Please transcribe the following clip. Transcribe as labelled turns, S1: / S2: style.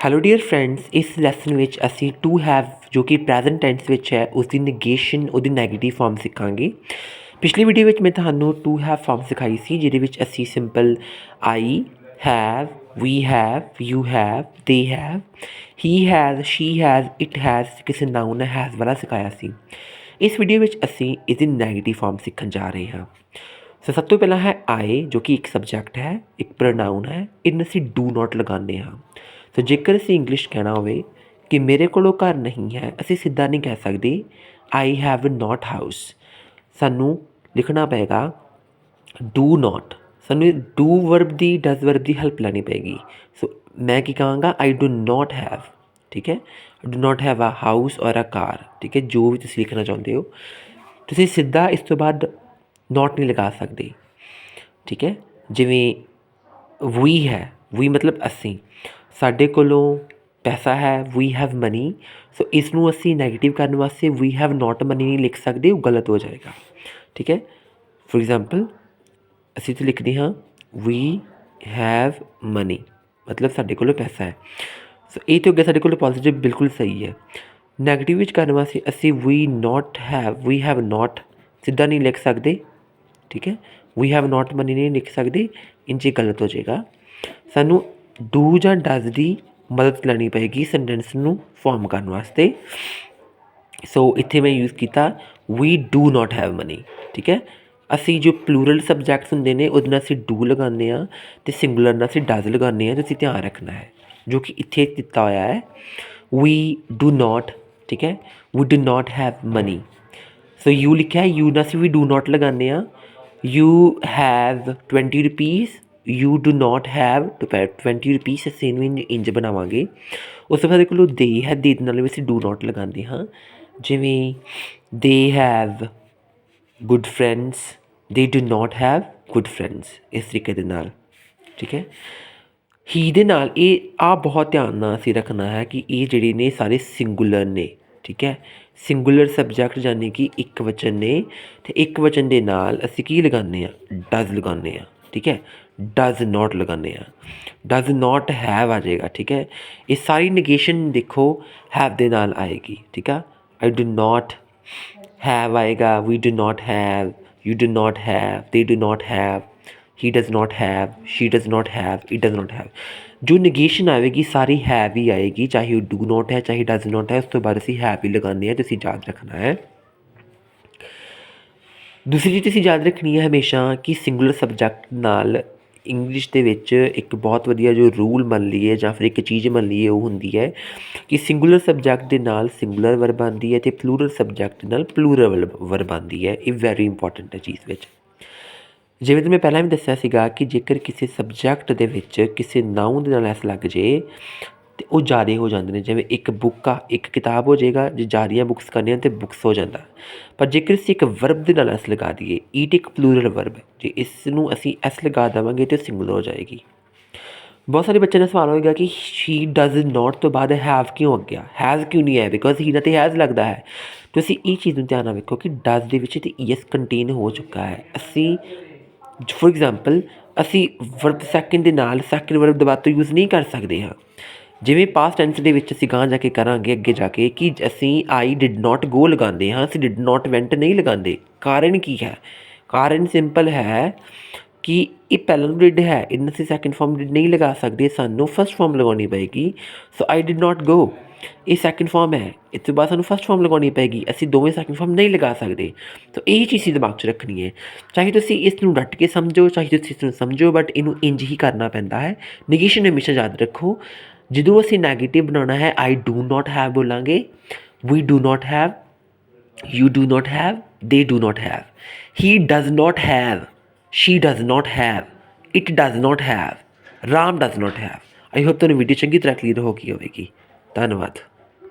S1: Hello dear friends, ਇਸ lesson ਵਿੱਚ ਅਸੀਂ ਟੂ ਹੈਵ ਜੋ ਕਿ ਪ੍ਰੈਜ਼ੈਂਟ ਟੈਂਸ ਵਿੱਚ ਹੈ ਉਸਦੀ ਨੇਗੇਸ਼ਨ, ਉਹਦੀ ਨੈਗੇਟਿਵ ਫਾਰਮ ਸਿੱਖਾਂਗੇ। ਪਿਛਲੀ ਵੀਡੀਓ ਵਿੱਚ ਮੈਂ ਤੁਹਾਨੂੰ ਟੂ ਹੈਵ ਫਾਰਮ ਸਿਖਾਈ ਸੀ, ਜਿਹਦੇ ਵਿੱਚ ਅਸੀਂ simple I have, we have, you have, they have, he has, she has, it has, ਕਿਸੇ ਨਾਊਨ ਹੈਜ਼ ਵਾਲਾ ਸਿਖਾਇਆ ਸੀ। ਇਸ ਵੀਡੀਓ ਵਿੱਚ ਅਸੀਂ ਇਸਦੀ ਨੈਗੇਟਿਵ ਫਾਰਮ ਸਿੱਖਣ ਜਾ ਰਹੇ ਹਾਂ। ਸੋ ਸਭ ਤੋਂ ਪਹਿਲਾਂ ਹੈ ਆਈ, ਜੋ ਕਿ ਇੱਕ ਸਬਜੈਕਟ ਹੈ, ਇੱਕ ਪ੍ਰੋਨਾਊਨ ਹੈ। ਇਹਨੂੰ ਅਸੀਂ ਡੂ ਨੋਟ ਲਗਾਉਂਦੇ ਹਾਂ। ਸੋ ਜੇਕਰ ਅਸੀਂ ਇੰਗਲਿਸ਼ ਕਹਿਣਾ ਹੋਵੇ ਕਿ ਮੇਰੇ ਕੋਲੋਂ ਘਰ ਨਹੀਂ ਹੈ, ਅਸੀਂ ਸਿੱਧਾ ਨਹੀਂ ਕਹਿ ਸਕਦੇ ਆਈ ਹੈਵ ਨੋਟ ਹਾਊਸ। ਸਾਨੂੰ ਲਿਖਣਾ ਪਏਗਾ ਡੂ ਨੋਟ। ਸਾਨੂੰ do verb the, does verb the help ਲੈਣੀ ਪਏਗੀ। ਸੋ ਮੈਂ ਕੀ ਕਹਾਂਗਾ, ਆਈ ਡੂ ਨੋਟ ਹੈਵ। ਠੀਕ ਹੈ, do not have a house or a ਕਾਰ। ਠੀਕ ਹੈ, ਜੋ ਵੀ ਤੁਸੀਂ ਲਿਖਣਾ ਚਾਹੁੰਦੇ ਹੋ, ਤੁਸੀਂ ਸਿੱਧਾ ਇਸ ਤੋਂ ਬਾਅਦ ਨੋਟ ਨਹੀਂ ਲਗਾ ਸਕਦੇ। ਠੀਕ ਹੈ, ਜਿਵੇਂ ਵੀ ਹੈ, ਵੀ ਮਤਲਬ ਅਸੀਂ, ਸਾਡੇ ਕੋਲੋਂ ਪੈਸਾ ਹੈ, ਵੀ ਹੈਵ ਮਨੀ। ਸੋ ਇਸ ਨੂੰ ਅਸੀਂ ਨੈਗੇਟਿਵ ਕਰਨ ਵਾਸਤੇ ਵੀ ਹੈਵ ਨੋਟ ਮਨੀ ਨਹੀਂ ਲਿਖ ਸਕਦੇ, ਉਹ ਗਲਤ ਹੋ ਜਾਏਗਾ। ਠੀਕ ਹੈ, ਫੋਰ ਐਗਜ਼ਾਮਪਲ ਅਸੀਂ ਇੱਥੇ ਲਿਖਦੇ ਹਾਂ ਵੀ ਹੈਵ ਮਨੀ, ਮਤਲਬ ਸਾਡੇ ਕੋਲੋਂ ਪੈਸਾ ਹੈ। ਸੋ ਇਹ ਤੋਂ ਅੱਗੇ ਸਾਡੇ ਕੋਲ ਪੋਜ਼ੀਟਿਵ ਬਿਲਕੁਲ ਸਹੀ ਹੈ। ਨੈਗੇਟਿਵ ਵਿੱਚ ਕਰਨ ਵਾਸਤੇ ਅਸੀਂ ਵੀ ਹੈਵ ਨੋਟ ਸਿੱਧਾ ਨਹੀਂ ਲਿਖ ਸਕਦੇ। ਠੀਕ ਹੈ, ਵੀ ਹੈਵ ਨੋਟ ਮਨੀ ਨਹੀਂ ਲਿਖ ਸਕਦੇ, ਇੰਝ ਗਲਤ ਹੋ ਜਾਏਗਾ। ਸਾਨੂੰ ਡੂ ਜਾਂ ਡਜ਼ ਦੀ ਮਦਦ ਲੈਣੀ ਪਏਗੀ ਸੈਂਟੈਂਸ ਨੂੰ ਫੋਰਮ ਕਰਨ ਵਾਸਤੇ। ਸੋ ਇੱਥੇ ਮੈਂ ਯੂਜ਼ ਕੀਤਾ we do not have money. ਠੀਕ ਹੈ, ਅਸੀਂ ਜੋ ਪਲੂਰਲ ਸਬਜੈਕਟਸ ਹੁੰਦੇ ਨੇ ਉਹਦੇ ਨਾਲ ਅਸੀਂ ਡੂ ਲਗਾਉਂਦੇ ਹਾਂ, ਅਤੇ ਸਿੰਗੂਲਰ ਨਾਲ ਅਸੀਂ ਡਜ਼ ਲਗਾਉਂਦੇ ਹਾਂ। ਤੁਸੀਂ ਧਿਆਨ ਰੱਖਣਾ ਹੈ, ਜੋ ਕਿ ਇੱਥੇ ਦਿੱਤਾ ਹੋਇਆ ਹੈ ਵੀ ਡੂ ਨੋਟ। ਠੀਕ ਹੈ, we do not have money. So you ਲਿਖਿਆ, ਯੂ ਨਾਲ ਅਸੀਂ ਵੀ ਡੂ ਨੋਟ ਲਗਾਉਂਦੇ ਹਾਂ। You have 20 rupees, you do not have 20 rupees. ਅਸੀਂ ਇਹਨੂੰ ਇੰਝ ਬਣਾਵਾਂਗੇ। ਉਸ ਤੋਂ ਬਾਅਦ ਸਾਡੇ ਕੋਲ ਦੇ ਹੈ, ਦੇ ਨਾਲ ਵੀ ਅਸੀਂ ਡੂ ਨੋਟ ਲਗਾਉਂਦੇ ਹਾਂ। ਜਿਵੇਂ ਦੇ ਹੈਵ ਗੁੱਡ ਫਰੈਂਡਸ, ਦੇ do not have good friends, ਇਸ ਤਰੀਕੇ ਦੇ ਨਾਲ। ਠੀਕ ਹੈ, ਹੀ ਦੇ ਨਾਲ ਇਹ ਬਹੁਤ ਧਿਆਨ ਨਾਲ ਅਸੀਂ ਰੱਖਣਾ ਹੈ ਕਿ ਇਹ ਜਿਹੜੇ ਨੇ ਸਾਰੇ ਸਿੰਗੂਲਰ ਨੇ। ਠੀਕ ਹੈ, ਸਿੰਗੂਲਰ ਸਬਜੈਕਟ ਯਾਨੀ ਕਿ ਇੱਕ ਵਚਨ ਨੇ, ਅਤੇ ਇੱਕ ਵਚਨ ਦੇ ਨਾਲ ਅਸੀਂ ਕੀ ਲਗਾਉਂਦੇ ਹਾਂ, ਡਜ਼ ਲਗਾਉਂਦੇ ਹਾਂ। ਠੀਕ ਹੈ, ਡਜ਼ ਨੋਟ ਲਗਾਉਂਦੇ ਹਾਂ, ਡਜ਼ ਨੋਟ ਹੈਵ ਆ ਜਾਏਗਾ। ਠੀਕ ਹੈ, ਇਹ ਸਾਰੀ ਨੇਗੇਸ਼ਨ ਦੇਖੋ ਹੈਵ ਦੇ ਨਾਲ ਆਏਗੀ। ਠੀਕ ਆ, ਆਈ ਡੂ ਨੋਟ ਹੈਵ ਆਏਗਾ, we do not have, you do not have, they do not have, he does not have, she does not have, it does not have. ਜੋ ਨੇਗੇਸ਼ਨ ਆਵੇਗੀ ਸਾਰੀ ਹੈਵ ਹੀ ਆਏਗੀ, ਚਾਹੇ ਉਹ ਡੂ ਨੋਟ ਹੈ, ਚਾਹੇ does note ਹੈ। ਉਸ ਤੋਂ ਬਾਅਦ ਅਸੀਂ ਹੈਵ ਹੀ ਲਗਾਉਂਦੇ ਹਾਂ, ਤੁਸੀਂ ਯਾਦ ਰੱਖਣਾ ਹੈ। ਦੂਸਰੀ ਚੀਜ਼ ਤੁਸੀਂ ਯਾਦ ਰੱਖਣੀ ਹੈ ਹਮੇਸ਼ਾ ਕਿ ਸਿੰਗੂਲਰ ਸਬਜੈਕਟ ਨਾਲ ਇੰਗਲਿਸ਼ ਦੇ ਵਿੱਚ ਇੱਕ ਬਹੁਤ ਵਧੀਆ ਜੋ ਰੂਲ ਮੰਨ ਲਈਏ ਜਾਂ ਫਿਰ ਇੱਕ ਚੀਜ਼ ਮੰਨ ਲਈਏ, ਉਹ ਹੁੰਦੀ ਹੈ ਕਿ ਸਿੰਗੂਲਰ ਸਬਜੈਕਟ ਦੇ ਨਾਲ ਸਿੰਗੂਲਰ ਵਰਬ ਆਉਂਦੀ ਹੈ, ਅਤੇ ਪਲੂਰਲ ਸਬਜੈਕਟ ਨਾਲ ਪਲੂਰਲ ਵਰਬ ਆਉਂਦੀ ਹੈ। ਇਹ ਵੈਰੀ ਇੰਪੋਰਟੈਂਟ ਹੈ ਚੀਜ਼ ਵਿੱਚ। ਜਿਵੇਂ ਕਿ ਮੈਂ ਪਹਿਲਾਂ ਵੀ ਦੱਸਿਆ ਸੀਗਾ ਕਿ ਜੇਕਰ ਕਿਸੇ ਸਬਜੈਕਟ ਦੇ ਵਿੱਚ ਕਿਸੇ ਨਾਊਨ ਦੇ ਨਾਲ ਐਸ ਲੱਗ ਜੇ ਅਤੇ ਉਹ ਜ਼ਿਆਦਾ ਹੋ ਜਾਂਦੇ ਨੇ। ਜਿਵੇਂ ਇੱਕ ਬੁੱਕ ਆ, ਇੱਕ ਕਿਤਾਬ ਹੋ ਜਾਏਗਾ, ਜੇ ਜ਼ਿਆਦੀਆਂ ਬੁੱਕਸ ਕਰਨੀਆਂ ਤਾਂ ਬੁੱਕਸ ਹੋ ਜਾਂਦਾ। ਪਰ ਜੇਕਰ ਅਸੀਂ ਇੱਕ ਵਰਬ ਦੇ ਨਾਲ ਐਸ ਲਗਾ ਦਈਏ, ਈਟ ਇੱਕ ਪਲੂਰਲ ਵਰਬ ਹੈ, ਜੇ ਇਸ ਨੂੰ ਅਸੀਂ ਐਸ ਲਗਾ ਦੇਵਾਂਗੇ ਤਾਂ ਸਿੰਗੂਲਰ ਹੋ ਜਾਏਗੀ। ਬਹੁਤ ਸਾਰੇ ਬੱਚਿਆਂ ਦਾ ਸਵਾਲ ਹੋਏਗਾ ਕਿ ਸ਼ੀ ਡਜ਼ ਨੋਟ ਤੋਂ ਬਾਅਦ ਹੈਵ ਕਿਉਂ ਆ ਗਿਆ, ਹੈਜ਼ ਕਿਉਂ ਨਹੀਂ ਹੈ, ਬਿਕੋਜ਼ ਹੀ ਨਾਲ ਤਾਂ ਹੈਜ਼ ਲੱਗਦਾ ਹੈ। ਤੁਸੀਂ ਇਹ ਚੀਜ਼ ਨੂੰ ਧਿਆਨ ਨਾਲ ਵੇਖੋ ਕਿ ਡਜ਼ ਦੇ ਵਿੱਚ ਤਾਂ ਈਐਸ ਕੰਟੇਨ ਹੋ ਚੁੱਕਾ ਹੈ। ਅਸੀਂ ਫੋਰ ਐਗਜ਼ਾਮਪਲ ਅਸੀਂ ਵਰਬ ਸੈਕਿੰਡ ਦੇ ਨਾਲ ਸੈਕਿੰਡ ਵਰਬ ਦੁਬਾਰਾ ਤੋਂ ਯੂਜ਼ ਨਹੀਂ ਕਰ ਸਕਦੇ ਹਾਂ। ਜਿਵੇਂ ਪਾਸਟ ਟੈਂਸ ਦੇ ਵਿੱਚ ਅਸੀਂ ਗਾਂਹ ਜਾ ਕੇ ਕਰਾਂਗੇ, ਅੱਗੇ ਜਾ ਕੇ, ਕਿ ਅਸੀਂ ਆਈ ਡਿਡ ਨੋਟ ਗੋ ਲਗਾਉਂਦੇ ਹਾਂ, ਅਸੀਂ ਡਿਡ ਨੋਟ ਵੈਂਟ ਨਹੀਂ ਲਗਾਉਂਦੇ। ਕਾਰਨ ਕੀ ਹੈ? ਕਾਰਨ ਸਿੰਪਲ ਹੈ ਕਿ ਇਹ ਪਹਿਲਾਂ ਨੂੰ ਡਿਡ ਹੈ, ਇਹਨੂੰ ਅਸੀਂ ਸੈਕਿੰਡ ਫਾਰਮ ਡਿਡ ਨਹੀਂ ਲਗਾ ਸਕਦੇ, ਸਾਨੂੰ ਫਸਟ ਫਾਰਮ ਲਗਾਉਣੀ ਪਏਗੀ। ਸੋ ਆਈ ਡਿਡ ਨੋਟ ਗੋ, ਇਹ ਸੈਕਿੰਡ ਫਾਰਮ ਹੈ, ਇਸ ਤੋਂ ਬਾਅਦ ਸਾਨੂੰ ਫਸਟ ਫਾਰਮ ਲਗਾਉਣੀ ਪਏਗੀ। ਅਸੀਂ ਦੋਵੇਂ ਸੈਕਿੰਡ ਫਾਰਮ ਨਹੀਂ ਲਗਾ ਸਕਦੇ। ਸੋ ਇਹ ਚੀਜ਼ ਦਿਮਾਗ 'ਚ ਰੱਖਣੀ ਹੈ। ਚਾਹੇ ਤੁਸੀਂ ਇਸ ਨੂੰ ਰੱਟ ਕੇ ਸਮਝੋ, ਚਾਹੇ ਤੁਸੀਂ ਇਸ ਨੂੰ ਸਮਝੋ, ਬਟ ਇਹਨੂੰ ਇੰਝ ਹੀ ਕਰਨਾ ਪੈਂਦਾ ਹੈ। ਨੇਗੇਸ਼ਨ ਹਮੇਸ਼ਾ ਯਾਦ ਰੱਖੋ। ਜਦੋਂ ਅਸੀਂ ਨੈਗੇਟਿਵ ਬਣਾਉਣਾ ਹੈ, ਆਈ ਡੂ ਨੋਟ ਹੈਵ ਬੋਲਾਂਗੇ, we do not have, you do not have, they do not have, he does not have, she does not have, it does not have, Ram does not have। I hope ਤੁਹਾਨੂੰ video ਚੰਗੀ ਤਰ੍ਹਾਂ clear ਹੋ ਗਈ ਹੋਵੇਗੀ। ਧੰਨਵਾਦ।